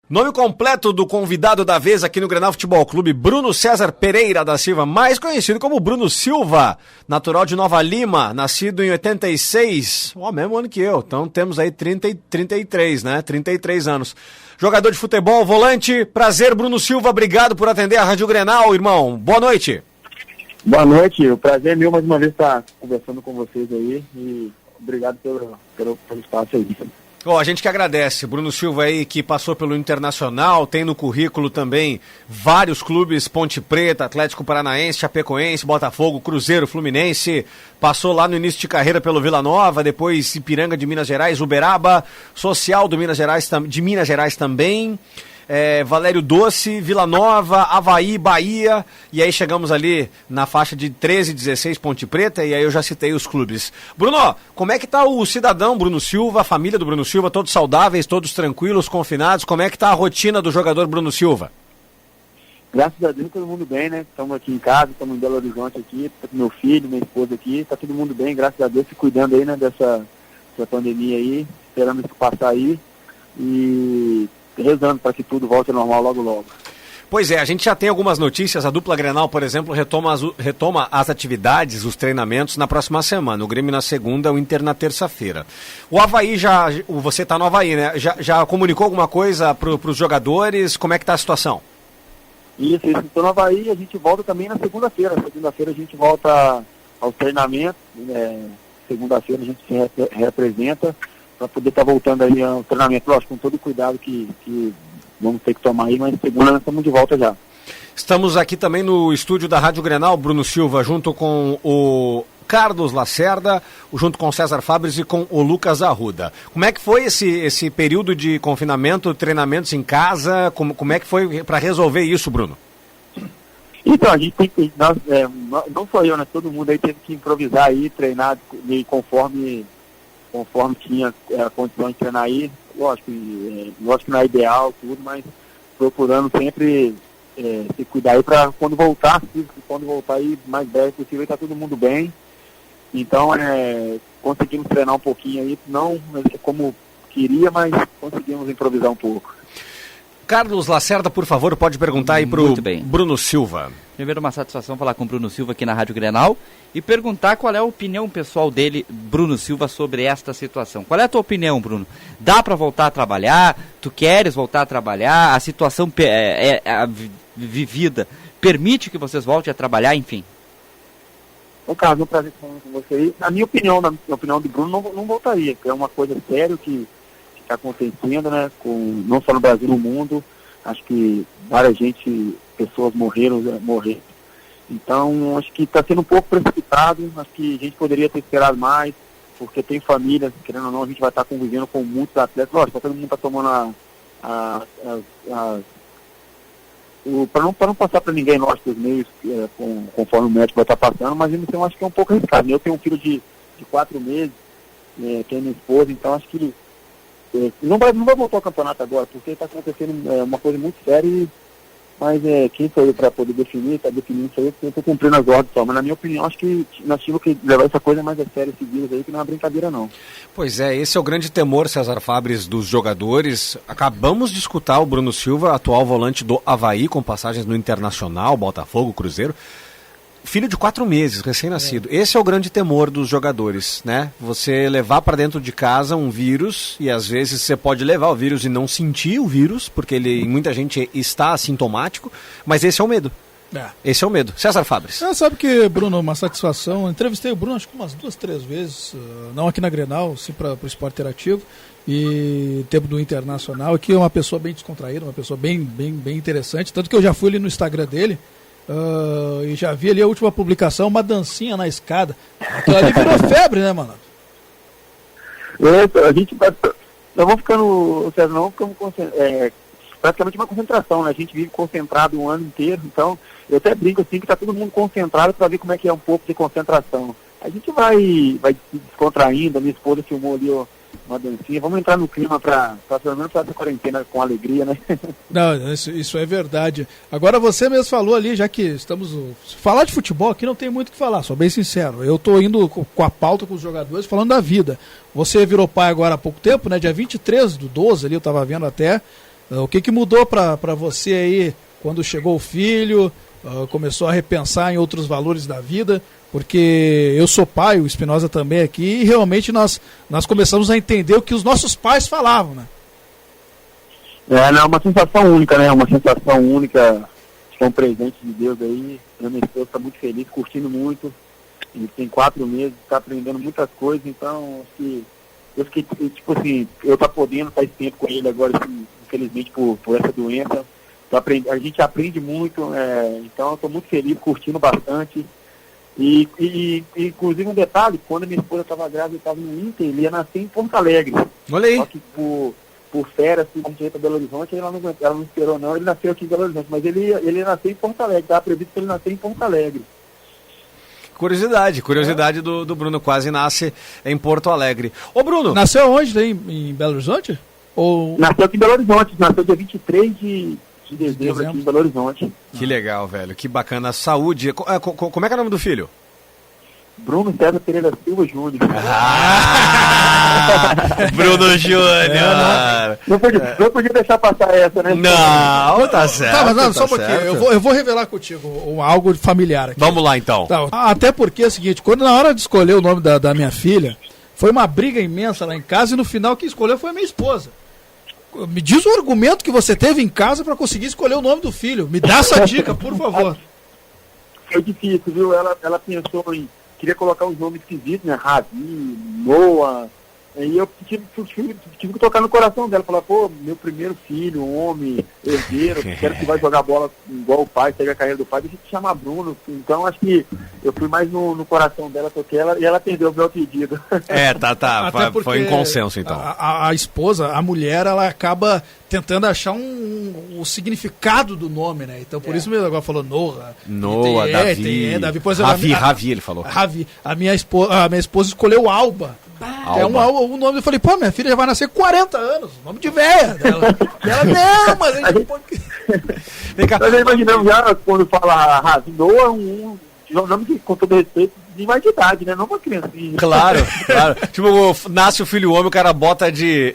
Nome completo do convidado da vez aqui no Grenal Futebol Clube, Bruno César Pereira da Silva, mais conhecido como Bruno Silva, natural de Nova Lima, nascido em 86, mesmo ano que eu, então temos aí 33, né, 33 anos. Jogador de futebol, volante, prazer Bruno Silva, obrigado por atender a Rádio Grenal, irmão, boa noite. Boa noite, o prazer é meu mais uma vez estar conversando com vocês aí e obrigado pelo espaço aí. A gente que agradece, Bruno Silva aí que passou pelo Internacional, tem no currículo também vários clubes, Ponte Preta, Atlético Paranaense, Chapecoense, Botafogo, Cruzeiro, Fluminense, passou lá no início de carreira pelo Vila Nova, depois Ipiranga de Minas Gerais, Uberaba, Social de Minas Gerais também, Valério Doce, Vila Nova, Avaí, Bahia, e aí chegamos ali na faixa de 13, 16, Ponte Preta, e aí eu já citei os clubes. Bruno, como é que tá o cidadão Bruno Silva, a família do Bruno Silva, todos saudáveis, todos tranquilos, confinados, como é que tá a rotina do jogador Bruno Silva? Graças a Deus, todo mundo bem, né? Estamos aqui em casa, estamos em Belo Horizonte aqui, tô com meu filho, minha esposa aqui, tá todo mundo bem, graças a Deus, se cuidando aí, né, dessa pandemia aí, esperando isso passar aí, e rezando para que tudo volte ao normal logo logo. Pois é, a gente já tem algumas notícias, a dupla Grenal, por exemplo, retoma as atividades, os treinamentos na próxima semana, o Grêmio na segunda, o Inter na terça-feira. O Avaí você está no Avaí, né? Já comunicou alguma coisa para os jogadores? Como é que está a situação? Isso, estou no Avaí, a gente volta também na segunda-feira. Segunda-feira a gente volta ao treinamento, segunda-feira a gente se representa para poder estar voltando aí ao treinamento, lógico, com todo o cuidado que vamos ter que tomar aí, mas segunda nós estamos de volta já. Estamos aqui também no estúdio da Rádio Grenal, Bruno Silva, junto com o Carlos Lacerda, junto com o César Fabres e com o Lucas Arruda. Como é que foi esse período de confinamento, treinamentos em casa, como é que foi para resolver isso, Bruno? Então, a gente tem que, não só eu, né, todo mundo aí teve que improvisar aí, treinar conforme tinha a condição de treinar aí, lógico que não é ideal, tudo, mas procurando sempre se cuidar aí para quando voltar aí mais breve possível, está todo mundo bem. Então, conseguimos treinar um pouquinho aí, não como queria, mas conseguimos improvisar um pouco. Carlos Lacerda, por favor, pode perguntar aí para o Bruno Silva. Primeiro, uma satisfação falar com o Bruno Silva aqui na Rádio Grenal e perguntar qual é a opinião pessoal dele, Bruno Silva, sobre esta situação. Qual é a tua opinião, Bruno? Dá para voltar a trabalhar? Tu queres voltar a trabalhar? A situação vivida permite que vocês voltem a trabalhar, enfim? Carlos, é um prazer falar com você aí. Na minha opinião, do Bruno, não voltaria, porque é uma coisa séria que está acontecendo, né, não só no Brasil, no mundo. Acho que pessoas morreram. Então, acho que está sendo um pouco precipitado, acho que a gente poderia ter esperado mais, porque tem família, querendo ou não, a gente vai estar convivendo com muitos atletas. Lógico, todo mundo está tomando para não passar para ninguém, lógico, os meios, conforme o médico vai estar passando, mas eu acho que é um pouco arriscado. Eu tenho um filho de 4 meses, tenho minha esposa, então acho que não vai voltar ao campeonato agora, porque está acontecendo uma coisa muito séria, mas quem sou eu para poder definir, está definindo isso aí, eu estou cumprindo as ordens só, mas na minha opinião, acho que nós tínhamos que levar essa coisa mais a sério, esse vírus aí, que não é uma brincadeira não. Pois é, esse é o grande temor, César Fabres, dos jogadores. Acabamos de escutar o Bruno Silva, atual volante do Avaí, com passagens no Internacional, Botafogo, Cruzeiro. Filho de 4 meses, recém-nascido. Esse é o grande temor dos jogadores, né? Você levar para dentro de casa um vírus, e às vezes você pode levar o vírus e não sentir o vírus, porque muita gente está assintomático, mas esse é o medo. Esse é o medo. César Fabres. Sabe que, Bruno, uma satisfação. Entrevistei o Bruno acho que umas 2, 3 vezes, não aqui na Grenal, sim para o Esporte Interativo, e tempo do Internacional, que é uma pessoa bem descontraída, uma pessoa bem interessante, tanto que eu já fui ali no Instagram dele, e já vi ali a última publicação, uma dancinha na escada. Aquilo ali virou febre, né, mano? A gente nós vamos ficando, César, não ficamos praticamente uma concentração, né? A gente vive concentrado um ano inteiro, então eu até brinco assim que tá todo mundo concentrado para ver como é que é um pouco de concentração. A gente vai se descontraindo, a minha esposa filmou ali uma dancinha, vamos entrar no clima para pelo menos essa quarentena com alegria, né? Não, isso é verdade. Agora você mesmo falou ali, já que estamos... Falar de futebol aqui não tem muito o que falar, sou bem sincero. Eu tô indo com a pauta com os jogadores, falando da vida. Você virou pai agora há pouco tempo, né? Dia 23/12 ali, eu tava vendo até. O que mudou para você aí quando chegou o filho, começou a repensar em outros valores da vida? Porque eu sou pai, o Espinosa também aqui, e realmente nós começamos a entender o que os nossos pais falavam, né? Não, é uma sensação única, né? Uma sensação única, que é um presente de Deus aí. A minha esposa está muito feliz, curtindo muito. Ele tem 4 meses, está aprendendo muitas coisas, então acho que eu fiquei, tipo assim, eu tá podendo estar esse tempo com ele agora, assim, infelizmente por essa doença. A gente aprende muito, então eu estou muito feliz, curtindo bastante. E inclusive um detalhe, quando a minha esposa estava grávida, eu estava no Inter, ele ia nascer em Porto Alegre. Olha aí. Só que por férias, assim, a gente ia para Belo Horizonte, ela não esperou não, ele nasceu aqui em Belo Horizonte, mas ele ia nascer em Porto Alegre, estava previsto que ele nascer em Porto Alegre. Curiosidade do Bruno, quase nasce em Porto Alegre. Ô Bruno! Nasceu onde, em Belo Horizonte? Ou... Nasceu aqui em Belo Horizonte, nasceu dia 23 de dezembro aqui em Belo Horizonte. Que legal, velho, que bacana. Saúde. Como é que é o nome do filho? Bruno César Pereira Silva Júnior. Bruno Júnior! Não podia deixar passar essa, né? Não, tá certo. Tá, mas não, só um tá pouquinho. certo. Eu vou revelar contigo algo familiar aqui. Vamos lá, então. Tá, até porque é o seguinte, quando na hora de escolher o nome da minha filha, foi uma briga imensa lá em casa e no final quem escolheu foi a minha esposa. Me diz o argumento que você teve em casa para conseguir escolher o nome do filho. Me dá essa dica, por favor. Foi difícil, viu? Ela pensou queria colocar uns nomes esquisitos, né? Ravi, Noah. E eu tive que tocar no coração dela, falar, pô, meu primeiro filho, homem, herdeiro, quero que vai jogar bola igual o pai, segue a carreira do pai, deixa eu te chamar Bruno. Então acho que eu fui mais no coração dela, toquei ela e ela atendeu o meu pedido. Tá. Foi em consenso, então. A esposa, a mulher, ela acaba tentando achar o significado do nome, né? Então por isso mesmo agora falou Noah, Davi. Davi. Por exemplo, Ravi, ele falou. Ravi. A minha esposa escolheu Alba. Alba. É um nome, eu falei, pô, minha filha já vai nascer 40 anos, nome de véia dela. E ela, não, mas a gente pode... Nós já imaginamos já, quando fala Ravi, Noah, um nome que, com todo respeito, de mais de idade, né? Não uma criancinha. Claro. Tipo, nasce o filho homem, o cara bota de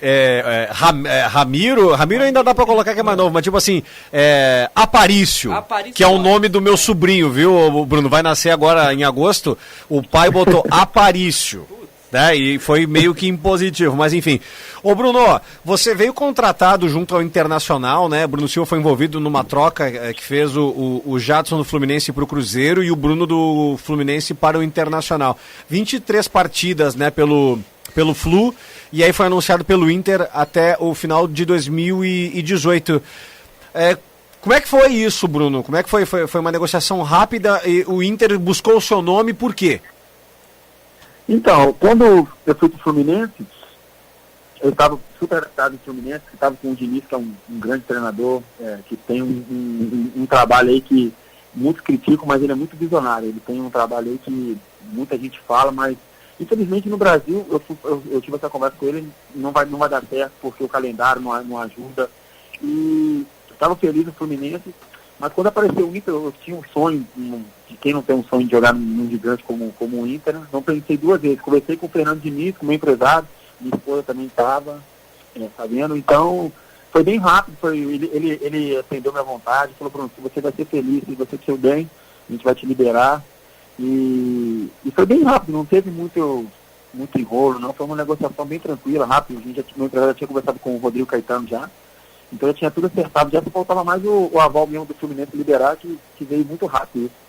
Ramiro. Ramiro ainda dá pra colocar que é mais novo, mas tipo assim, Aparício, que é o nome do meu sobrinho, viu, Bruno? Vai nascer agora em agosto. O pai botou Aparício. Né? E foi meio que impositivo, mas enfim. Ô Bruno, você veio contratado junto ao Internacional, né? Bruno Silva foi envolvido numa troca que fez o Jadson do Fluminense para o Cruzeiro e o Bruno do Fluminense para o Internacional. 23 partidas, né, pelo Flu, e aí foi anunciado pelo Inter até o final de 2018. Como é que foi isso, Bruno? Como é que foi? Foi uma negociação rápida e o Inter buscou o seu nome, por quê? Então, quando eu fui para o Fluminense, eu estava super adaptado no Fluminense, que estava com o Diniz, que é um grande treinador, que tem um trabalho aí que muitos criticam, mas ele é muito visionário. Ele tem um trabalho aí que muita gente fala, mas infelizmente no Brasil, eu tive essa conversa com ele, não vai dar certo, porque o calendário não ajuda. E eu estava feliz no Fluminense, mas quando apareceu o Inter, eu tinha um sonho, de quem não tem um sonho de jogar num gigante como o Inter, né? Não pensei 2 vezes. Conversei com o Fernando Diniz, com o meu empresário, minha esposa também estava sabendo, então foi bem rápido, ele atendeu minha vontade, falou, Bruno, se você vai ser feliz, se você for bem, a gente vai te liberar. E foi bem rápido, não teve muito enrolo, não, foi uma negociação bem tranquila, rápida. Meu empresário já tinha conversado com o Rodrigo Caetano já. Então eu tinha tudo acertado, já faltava mais o aval mesmo do Fluminense liberar, que veio muito rápido isso.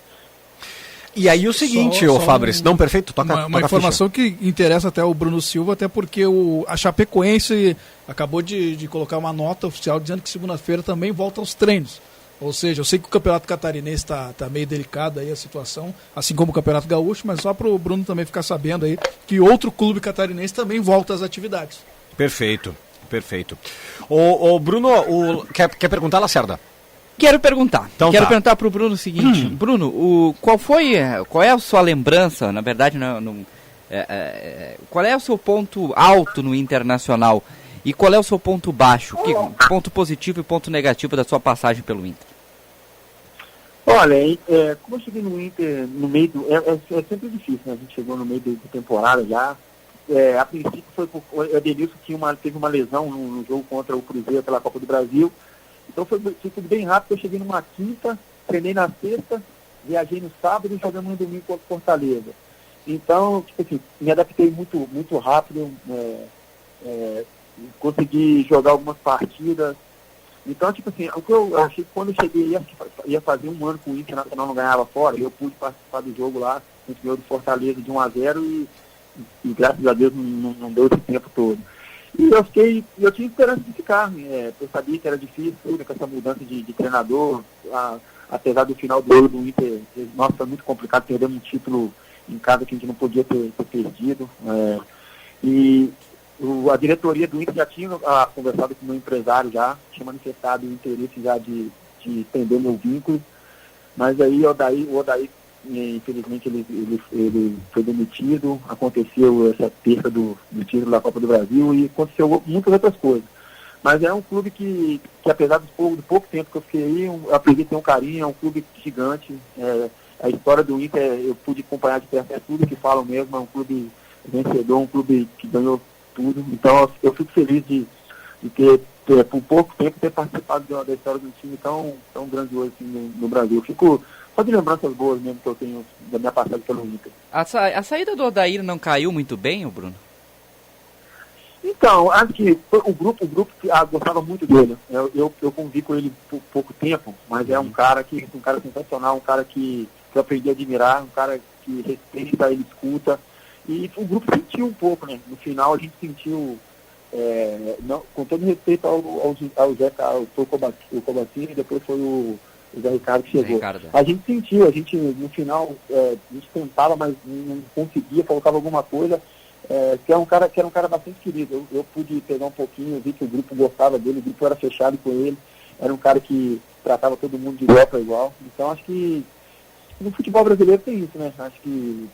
E aí o seguinte, Fabrício, não, perfeito, toca uma informação que interessa até o Bruno Silva, até porque a Chapecoense acabou de colocar uma nota oficial dizendo que segunda-feira também volta aos treinos. Ou seja, eu sei que o Campeonato Catarinense está meio delicado aí a situação, assim como o Campeonato Gaúcho, mas só para o Bruno também ficar sabendo aí que outro clube catarinense também volta às atividades. Perfeito. Ô Bruno, quer perguntar, Lacerda? Quero perguntar. Então Quero perguntar para o Bruno o seguinte. Bruno, qual é a sua lembrança, na verdade, qual é o seu ponto alto no Internacional e qual é o seu ponto baixo? Ponto positivo e ponto negativo da sua passagem pelo Inter? Olha, como eu cheguei no Inter no meio é sempre difícil, né? A gente chegou no meio da temporada já, a princípio foi por o Edenilson teve uma lesão no jogo contra o Cruzeiro pela Copa do Brasil. Então foi tudo bem rápido. Eu cheguei numa quinta, treinei na sexta, viajei no sábado e jogamos no domingo contra o Fortaleza. Então, tipo assim, me adaptei muito, muito rápido, consegui jogar algumas partidas. Então, tipo assim, o que eu achei que quando eu cheguei ia fazer um ano com o Internacional não ganhava fora, eu pude participar do jogo lá, a gente ganhou do Fortaleza de 1-0 e graças a Deus não deu esse tempo todo. E eu tinha esperança de ficar, eu sabia que era difícil, tudo, com essa mudança de treinador, apesar do final do ano do Inter, nossa, foi muito complicado, perdemos um título em casa que a gente não podia ter perdido. A diretoria do Inter já tinha conversado com o meu empresário já, tinha manifestado o interesse já de estender meu vínculo, mas aí o Odair infelizmente ele foi demitido, aconteceu essa perda do título da Copa do Brasil e aconteceu muitas outras coisas. Mas é um clube que apesar do pouco tempo que eu fiquei aí, eu aprendi a ter um carinho, é um clube gigante. A história do Inter, eu pude acompanhar de perto, é tudo que falam mesmo, é um clube vencedor, um clube que ganhou tudo. Então eu fico feliz de ter por pouco tempo, ter participado da história do time tão grandioso assim, no Brasil. Eu fico só de lembranças boas mesmo que eu tenho da minha passagem pelo Inter. A saída do Odair não caiu muito bem, Bruno? Então, acho que o grupo gostava muito dele. Eu convivi com ele por pouco tempo, mas é um cara sensacional, um cara que eu aprendi a admirar, um cara que respeita, ele escuta. E o grupo sentiu um pouco, né? No final a gente sentiu, com todo respeito ao Zeca, ao Cobacini, depois foi o Zé Ricardo que chegou. A gente sentiu, no final, a gente tentava, mas não conseguia, faltava alguma coisa. Que era um cara bastante querido. Eu pude pegar um pouquinho, eu vi que o grupo gostava dele, o grupo era fechado com ele, era um cara que tratava todo mundo de igual para igual. Então acho que no futebol brasileiro tem isso, né? Acho que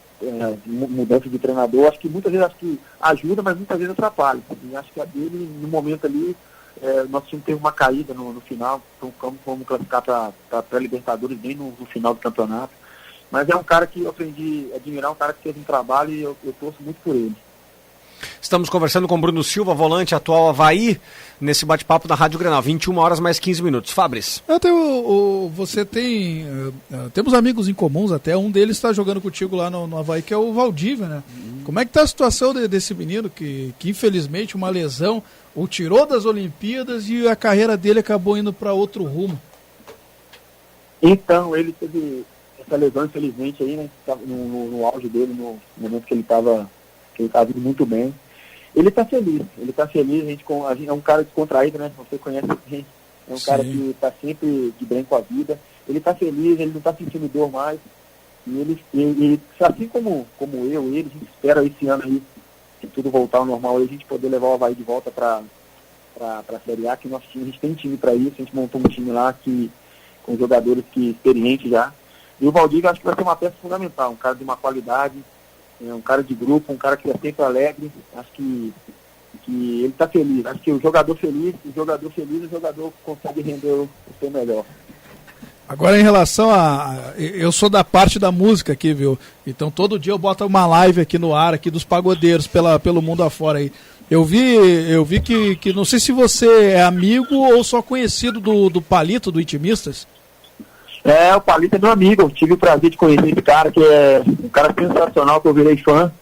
mudança de treinador, acho que muitas vezes ajuda, mas muitas vezes atrapalha. E acho que a dele, no momento ali, nosso time teve uma caída no final, então vamos classificar para pré-Libertadores bem no final do campeonato. Mas é um cara que eu aprendi a admirar, um cara que fez um trabalho e eu torço muito por ele. Estamos conversando com Bruno Silva, volante atual Avaí, nesse bate-papo da Rádio Grenal, 21 horas mais 15 minutos. Fabris. Você temos amigos em comuns até, um deles está jogando contigo lá no Avaí, que é o Valdívia, né? Como é que está a situação desse menino que infelizmente uma lesão o tirou das Olimpíadas e a carreira dele acabou indo para outro rumo? Então, ele teve essa lesão, infelizmente, aí, né? No auge dele, no momento que ele estava indo muito bem. Ele está feliz, a gente é um cara descontraído, né? Você conhece bem, é um cara que está sempre de bem com a vida. Ele está feliz, ele não está sentindo dor mais. E ele assim como ele, a gente espera esse ano aí, que tudo voltar ao normal, a gente poder levar o Avaí de volta para a Série A, que nosso time, a gente tem time para isso, a gente montou um time lá com jogadores experientes já. E o Valdívia acho que vai ser uma peça fundamental, um cara de uma qualidade, um cara de grupo, um cara que é sempre alegre. Acho que ele está feliz. Acho que o jogador consegue render o seu melhor. Agora em relação eu sou da parte da música aqui, viu? Então todo dia eu boto uma live aqui no ar, aqui dos pagodeiros pelo mundo afora aí. Eu vi que não sei se você é amigo ou só conhecido do Palito, do Intimistas. O Palito é meu amigo, eu tive o prazer de conhecer esse cara, que é um cara sensacional, que eu virei fã.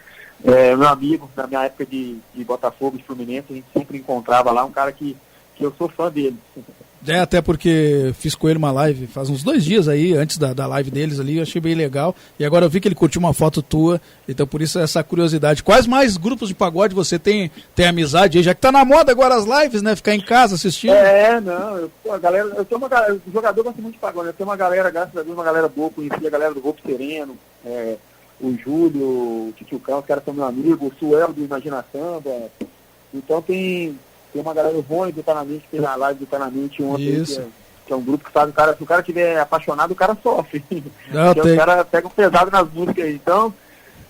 Meu amigo, na minha época de Botafogo, de Fluminense, a gente sempre encontrava lá, um cara que eu sou fã dele. Até porque fiz com ele uma live faz uns 2 dias aí, antes da live deles ali, eu achei bem legal. E agora eu vi que ele curtiu uma foto tua, então por isso essa curiosidade. Quais mais grupos de pagode você tem amizade aí? Já que tá na moda agora as lives, né? Ficar em casa assistindo. O jogador gosta muito de pagode. Eu tenho uma galera, graças a Deus, uma galera boa. Conheci a galera do Roupo Sereno, o Júlio, o Titiucão, os caras são meu amigo, o Suel do Imagina Samba. Então tem uma galera, o Rony do Tanamente, que fez a live do Tanamente ontem, que é um grupo que sabe, se o cara estiver apaixonado, o cara sofre. O cara pega um pesado nas músicas aí. Então,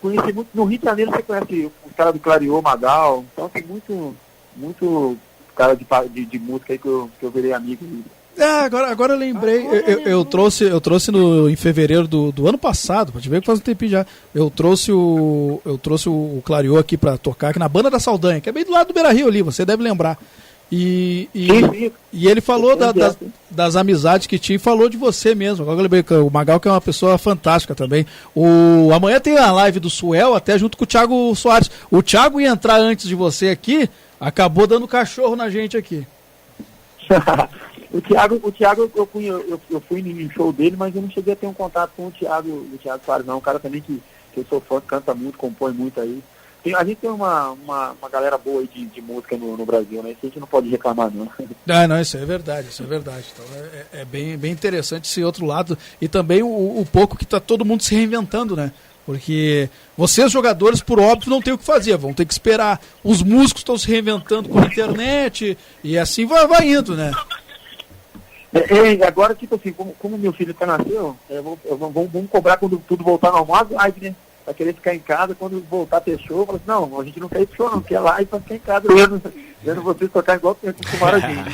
conheci muito, no Rio de Janeiro você conhece os caras do Clariô, Magal, então tem muito cara de música aí que eu virei amigo Agora eu lembrei, eu trouxe em fevereiro do ano passado, pode ver que faz um tempinho já, eu trouxe o Clariô aqui pra tocar aqui na Banda da Saldanha, que é bem do lado do Beira-Rio ali, você deve lembrar. E ele falou das amizades que tinha e falou de você mesmo. Agora eu lembrei que o Magal, que é uma pessoa fantástica também. Amanhã tem a live do Suel, até junto com o Thiago Soares. O Thiago ia entrar antes de você aqui, acabou dando cachorro na gente aqui. O Thiago eu fui no show dele, mas eu não cheguei a ter um contato com o Thiago Soares, não. Um cara também que eu sou fã, canta muito, compõe muito aí. A gente tem uma galera boa aí de música no Brasil, né? Isso a gente não pode reclamar, não. Não, isso é verdade. Então é bem interessante esse outro lado. E também o pouco que está todo mundo se reinventando, né? Porque vocês, jogadores, por óbvio, não tem o que fazer, vão ter que esperar. Os músicos estão se reinventando com a internet e assim vai indo, né? Agora, tipo assim, como meu filho nasceu, vamos cobrar quando tudo voltar normal, né? Vai querer ficar em casa, quando voltar a ter show, fala assim, não, a gente não quer ir pro show, não, quer lá e pra ficar em casa vendo vocês tocar igual que acostumaram a gente.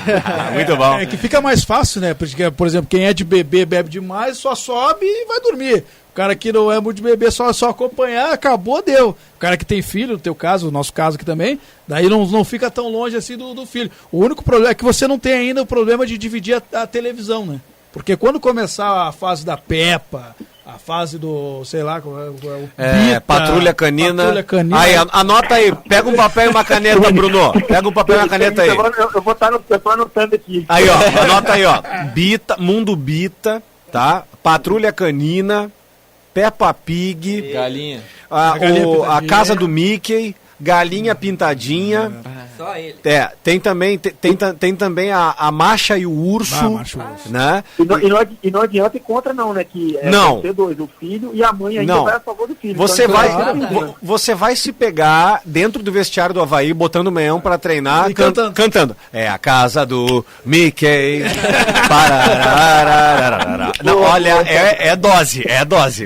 Muito bom. É que fica mais fácil, né? Porque, por exemplo, quem é de beber, bebe demais, só sobe e vai dormir. O cara que não é muito de beber, só acompanhar, acabou, deu. O cara que tem filho, no teu caso, no nosso caso aqui também, daí não fica tão longe assim do filho. O único problema é que você não tem ainda o problema de dividir a televisão, né? Porque quando começar a fase da Peppa, a fase do, sei lá, o Bita, Patrulha Canina. Aí, anota aí, pega um papel e uma caneta, Bruno. Pega um papel e uma caneta aí. Eu vou estar anotando aqui. Aí, ó, anota aí, ó. Bita, Mundo Bita, tá? Patrulha Canina, Peppa Pig. Galinha. A Casa do Mickey. Galinha Pintadinha. Só ele. Tem também a Macha e o Urso. Né? E não adianta ir contra, não, né? Que não. Você dois, o filho e a mãe ainda vai a favor do filho. Você vai se pegar dentro do vestiário do Avaí, botando o meião pra treinar, cantando. É a casa do Mickey. Não, olha, é dose.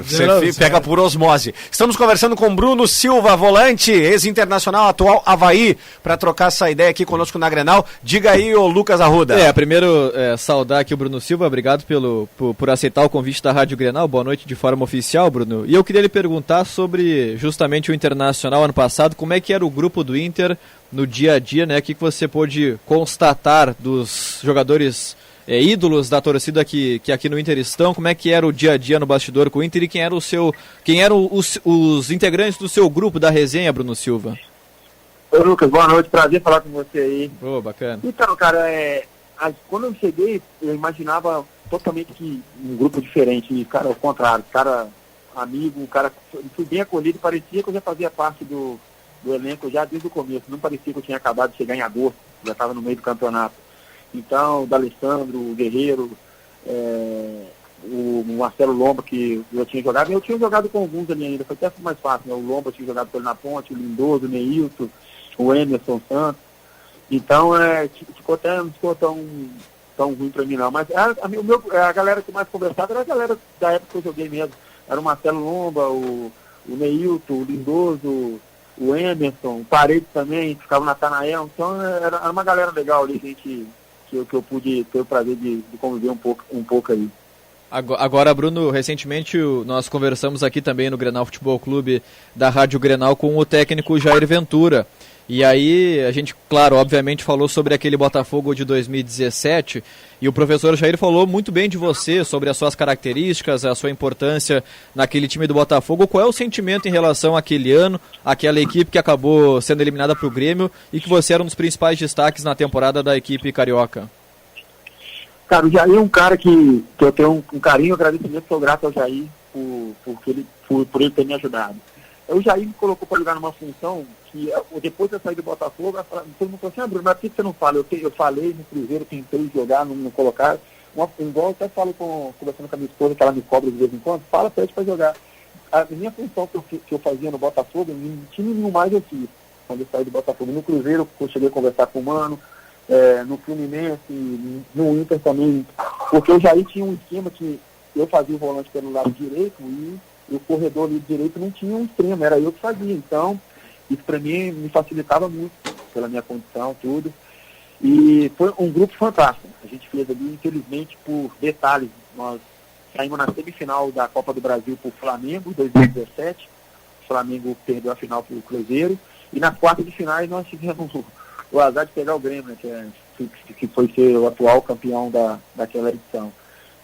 Você pega por osmose. Estamos conversando com Bruno Silva, volante, ex-internacional, atual Avaí, para trocar essa ideia aqui conosco na Grenal. Diga aí, ô Lucas Arruda. Primeiro, saudar aqui o Bruno Silva, obrigado por aceitar o convite da Rádio Grenal, boa noite de forma oficial, Bruno. E eu queria lhe perguntar sobre justamente o Internacional ano passado, como é que era o grupo do Inter no dia a dia, né? O que você pôde constatar dos jogadores ídolos da torcida que aqui no Inter estão, como é que era o dia a dia no bastidor com o Inter e quem eram os integrantes do seu grupo da resenha, Bruno Silva? Oi, Lucas, boa noite, prazer falar com você aí. Bacana. Então, cara, quando eu cheguei, eu imaginava totalmente que um grupo diferente, e, cara, ao contrário, cara amigo, cara, fui bem acolhido, parecia que eu já fazia parte do elenco já desde o começo, não parecia que eu tinha acabado de chegar em agosto, já estava no meio do campeonato. Então, o D'Alessandro, o Guerreiro, o Marcelo Lomba, que eu tinha jogado com alguns ali ainda, foi até mais fácil, né? O Lomba tinha jogado com ele na ponte, o Lindoso, o Neilton, o Emerson Santos. Então, não ficou tão ruim pra mim não. Mas a galera que mais conversava era a galera da época que eu joguei mesmo. Era o Marcelo Lomba, o Neilton, o Lindoso, o Emerson, o Paredes também, que ficava na Natanael. Então, era uma galera legal ali, que eu pude ter o prazer de conviver um pouco aí. Agora, Bruno, recentemente nós conversamos aqui também no Grenal Futebol Clube da Rádio Grenal com o técnico Jair Ventura. E aí a gente, claro, obviamente falou sobre aquele Botafogo de 2017 e o professor Jair falou muito bem de você, sobre as suas características, a sua importância naquele time do Botafogo. Qual é o sentimento em relação àquele ano, àquela equipe que acabou sendo eliminada para o Grêmio e que você era um dos principais destaques na temporada da equipe carioca? Cara, o Jair é um cara que eu tenho um carinho, um agradecimento, sou grato ao Jair por ele ter me ajudado. O Jair me colocou para jogar numa função que, depois de eu sair do Botafogo, todo mundo falou assim, Bruno, mas por que você não fala? Eu falei no Cruzeiro, tentei jogar, não colocar. Igual eu até falo conversando com a minha esposa, que ela me cobra de vez em quando, fala pra ele para jogar. A minha função que eu fazia no Botafogo, em time nenhum mais eu fiz, quando eu saí do Botafogo. No Cruzeiro, eu cheguei a conversar com o Mano, no Fluminense, no Inter também, porque o Jair tinha um esquema que eu fazia o volante pelo lado direito e o corredor ali direito não tinha um extremo, era eu que fazia. Então, isso para mim me facilitava muito, pela minha condição, tudo. E foi um grupo fantástico. A gente fez ali, infelizmente, por detalhes, nós saímos na semifinal da Copa do Brasil para o Flamengo, 2017. O Flamengo perdeu a final para o Cruzeiro. E nas quartas de finais nós tivemos o azar de pegar o Grêmio, né, que foi ser o atual campeão daquela edição.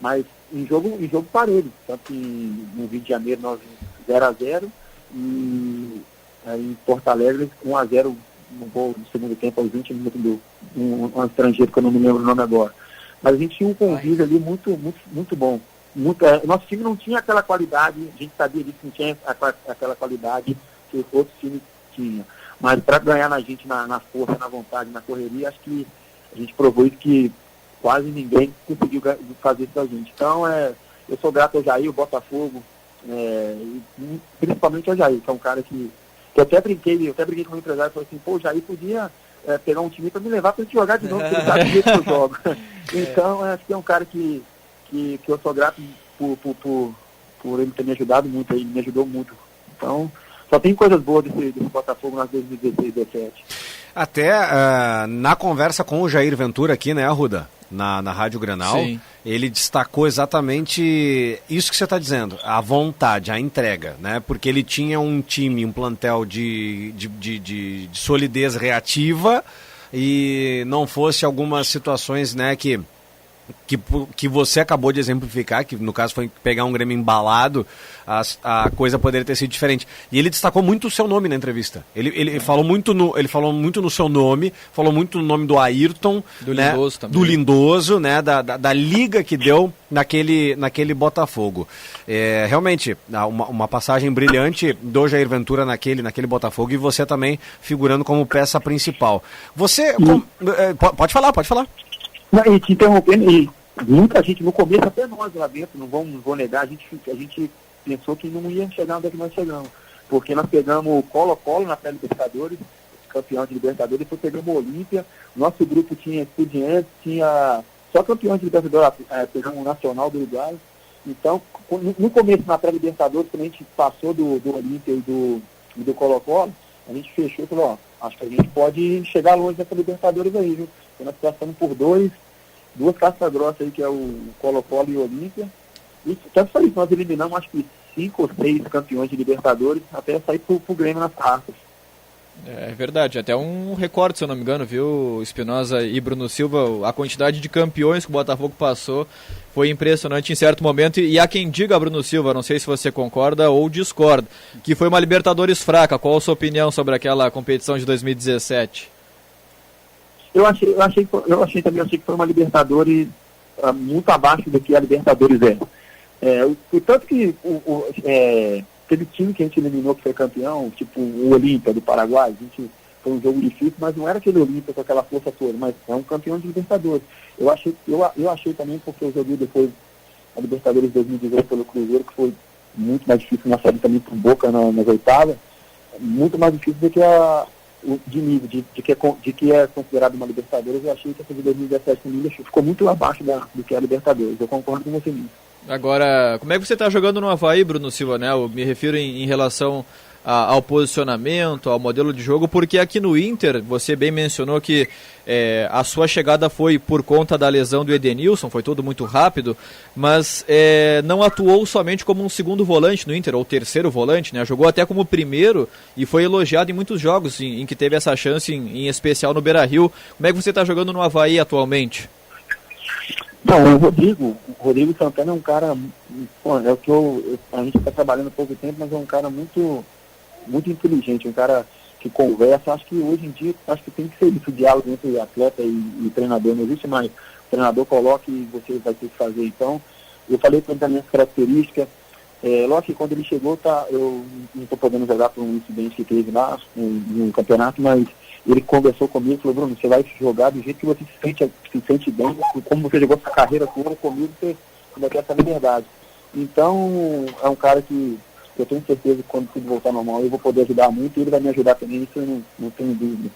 Mas em jogo parelho. Tanto que no Rio de Janeiro nós 0-0 e em Porto Alegre 1-0 no gol no segundo tempo, aos 20 minutos um estrangeiro que eu não me lembro o nome agora. Mas a gente tinha um convívio ali muito bom. Nosso time não tinha aquela qualidade, a gente sabia disso, não tinha aquela qualidade que os outros times tinham. Mas para ganhar na gente, na força, na vontade, na correria, acho que a gente provou isso que quase ninguém conseguiu fazer isso da gente. Então, eu sou grato ao Jair, ao Botafogo, e principalmente ao Jair, que é um cara que eu até brinquei com o empresário e falei assim, pô, o Jair podia pegar um time para me levar para gente jogar de novo, porque ele sabe que eu jogo. Então, acho que é um cara que eu sou grato por ele ter me ajudado muito, ele me ajudou muito. Então, só tem coisas boas desse Botafogo nas 2016 e 2017. Até na conversa com o Jair Ventura aqui, né, Arruda? Na Rádio Grenal, sim, ele destacou exatamente isso que você está dizendo, a vontade, a entrega, né? Porque ele tinha um time, um plantel de solidez reativa e não fosse algumas situações, né, que você acabou de exemplificar, que no caso foi pegar um Grêmio embalado, a coisa poderia ter sido diferente. E ele destacou muito o seu nome na entrevista. Ele falou muito no seu nome, falou muito no nome do Ayrton, do, né, Lindoso também. Do Lindoso, né, da liga que deu naquele Botafogo. Realmente, uma passagem brilhante do Jair Ventura naquele Botafogo, e você também figurando como peça principal. Você... Pode falar. Não, e te interrompendo, e muita gente, no começo, até nós lá dentro, não vou negar, a gente pensou que não ia chegar onde é que nós chegamos. Porque nós pegamos o Colo-Colo na pré-Libertadores, campeão de Libertadores, depois pegamos o Olímpia, nosso grupo tinha Estudiantes, tinha só campeão de Libertadores, pegamos o Nacional do Uruguai. Então, no começo, na pré-Libertadores, quando a gente passou do Olímpia e do Colo-Colo, a gente fechou e falou, acho que a gente pode chegar longe dessa Libertadores aí, viu? Porque nós passamos por duas castas grossas aí, que é o Colo-Colo e o Olímpia. E tanto foi isso, nós eliminamos acho que 5 ou 6 campeões de Libertadores até sair pro Grêmio nas quartas. É verdade, até um recorde, se eu não me engano, viu, Espinosa e Bruno Silva, a quantidade de campeões que o Botafogo passou foi impressionante em certo momento, e há quem diga, Bruno Silva, não sei se você concorda ou discorda, que foi uma Libertadores fraca. Qual a sua opinião sobre aquela competição de 2017? Eu achei que foi uma Libertadores muito abaixo do que a Libertadores é. O tanto que teve time que a gente eliminou que foi campeão, tipo o Olímpia do Paraguai, foi um jogo difícil, mas não era aquele Olímpia com aquela força toda, mas é um campeão de Libertadores. Eu achei também, porque eu joguei depois a Libertadores 2018 pelo Cruzeiro, que foi muito mais difícil na série também pro Boca nas oitavas, muito mais difícil do que de nível, de que é considerado uma Libertadores. Eu achei que essa de 2017 ficou muito abaixo do que é a Libertadores. Eu concordo com você nisso. Agora, como é que você está jogando no Avaí, Bruno Silva, né? Eu me refiro em relação ao posicionamento, ao modelo de jogo, porque aqui no Inter, você bem mencionou que a sua chegada foi por conta da lesão do Edenilson, foi tudo muito rápido, mas não atuou somente como um segundo volante no Inter, ou terceiro volante, né? Jogou até como primeiro e foi elogiado em muitos jogos em que teve essa chance, em especial no Beira-Rio. Como é que você está jogando no Avaí atualmente? Bom, o Rodrigo Santana é um cara, é o que a gente está trabalhando há pouco tempo, mas é um cara muito, muito inteligente, um cara que conversa. Acho que hoje em dia, acho que tem que ser isso, o diálogo entre atleta e treinador, não existe mais. O treinador coloca e você vai ter que fazer. Então, eu falei para ele das minhas características. Lógico que quando ele chegou, eu não estou podendo jogar por um incidente que teve lá no campeonato, mas ele conversou comigo e falou, Bruno, você vai jogar do jeito que você se sente bem, como você jogou sua carreira toda comigo, você vai ter essa liberdade. Então, é um cara que eu tenho certeza que quando tudo voltar normal eu vou poder ajudar muito, e ele vai me ajudar também, isso eu não tenho dúvida.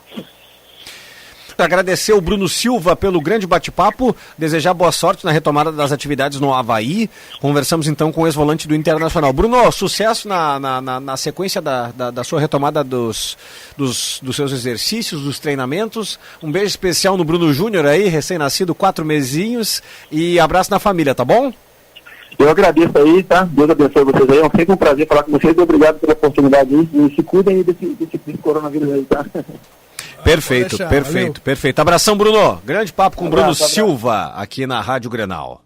conosco, agradecer o Bruno Silva pelo grande bate-papo, desejar boa sorte na retomada das atividades no Avaí. Conversamos então com o ex-volante do Internacional. Bruno, sucesso na sequência da sua retomada dos seus exercícios, dos treinamentos. Um beijo especial no Bruno Júnior aí, recém-nascido, 4 mesinhos, e abraço na família, tá bom? Eu agradeço aí, tá? Deus abençoe vocês aí. É sempre um prazer falar com vocês. Obrigado pela oportunidade aí. E se cuidem aí desse coronavírus aí, tá? Perfeito, perfeito, valeu. Perfeito. Abração, Bruno. Grande papo com o Bruno Silva aqui na Rádio Grenal.